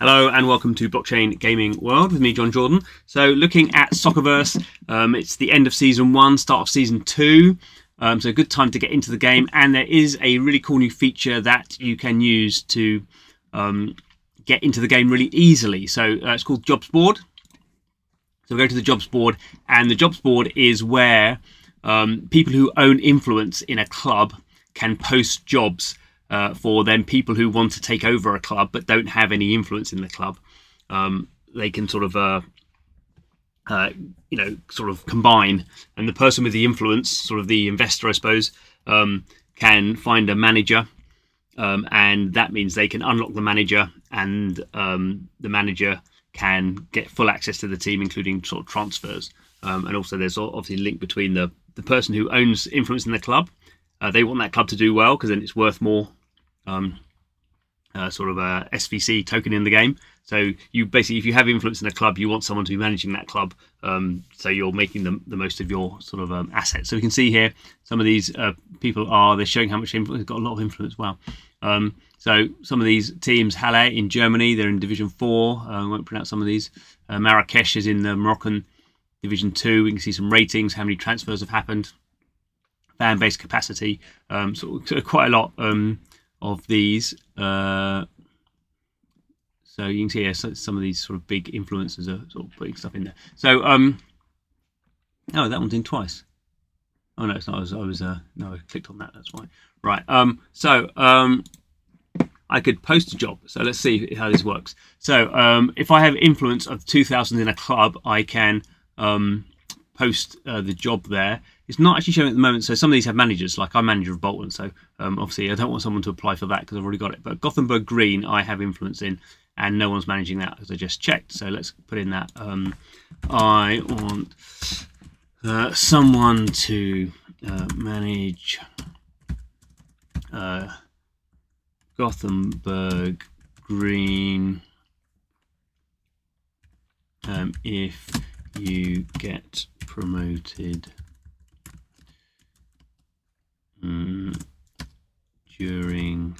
Hello and welcome to Blockchain Gaming World with me, John Jordan. So looking at SOCCERVERSE, it's the end of Season 1, start of Season 2. So a good time to get into the game, and there is a really cool new feature that you can use to get into the game really easily. So it's called Jobs Board. So we go to the Jobs Board, and the Jobs Board is where people who own influence in a club can post jobs for then people who want to take over a club but don't have any influence in the club. They can sort of combine, and the person with the influence, sort of the investor, I suppose, can find a manager, and that means they can unlock the manager, and the manager can get full access to the team, including sort of transfers. And also there's obviously a link between the person who owns influence in the club. They want that club to do well because then it's worth more sort of a SVC token in the game. So you basically, if you have influence in a club, you want someone to be managing that club, so you're making the most of your sort of assets. So we can see here some of these people they're showing how much influence. They've got a lot of influence. Wow. So some of these teams, Halle in Germany, they're in Division 4. I won't pronounce some of these. Marrakesh is in the Moroccan Division 2. We can see some ratings, how many transfers have happened, fan base capacity. So quite a lot of these. So you can see here some of these sort of big influencers are sort of putting stuff in there. So oh, that one's in twice. Oh no, it's not. I clicked on that. That's why. Right. I could post a job. So let's see how this works. So if I have influence of 2,000 in a club, I can post the job there. It's not actually showing at the moment. So some of these have managers, like I'm manager of Bolton. So obviously I don't want someone to apply for that because I've already got it. But Gothenburg Green, I have influence in, and no one's managing that because I just checked. So let's put in that. I want someone to manage Gothenburg Green if you get promoted during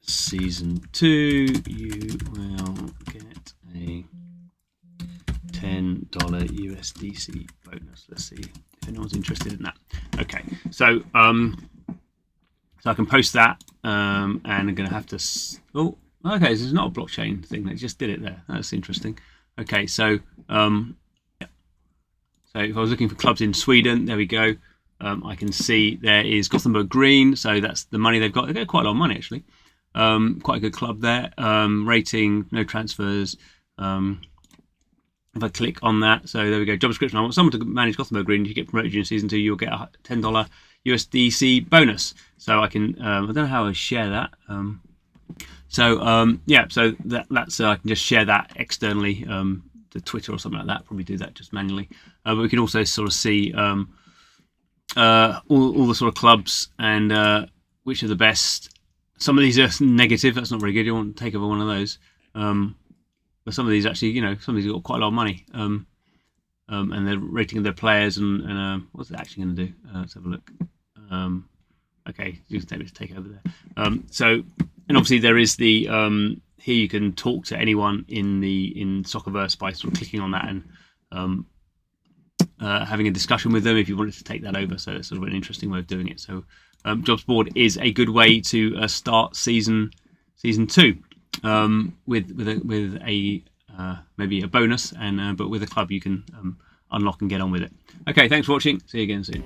Season 2, you will get a $10 USDC bonus. Let's see if anyone's interested in that. Okay, so I can post that, and I'm going to have to. Oh, okay, this is not a blockchain thing. They just did it there. That's interesting. Okay, so so if I was looking for clubs in Sweden, there we go. I can see there is Gothenburg Green. So that's the money they've got. They've got quite a lot of money actually. Quite a good club there. Rating, no transfers. If I click on that, so there we go. Job description. I want someone to manage Gothenburg Green. If you get promoted in Season 2, you'll get a $10 USDC bonus. So I can. I don't know how I share that. So that's I can just share that externally to Twitter or something like that. Probably do that just manually. But we can also sort of see all the sort of clubs and which are the best. Some of these are negative. That's not very good. You want to take over one of those. But some of these actually, some of these have got quite a lot of money. And they're rating of their players and what's it actually going to do? Let's have a look. Okay, you can take over there. And obviously there is the here you can talk to anyone in SOCCERVERSE by sort of clicking on that and having a discussion with them if you wanted to take that over. So it's sort of an interesting way of doing it. So Jobs Board is a good way to start season 2 with a maybe a bonus, and but with a club you can unlock and get on with it. Okay, thanks for watching. See you again soon.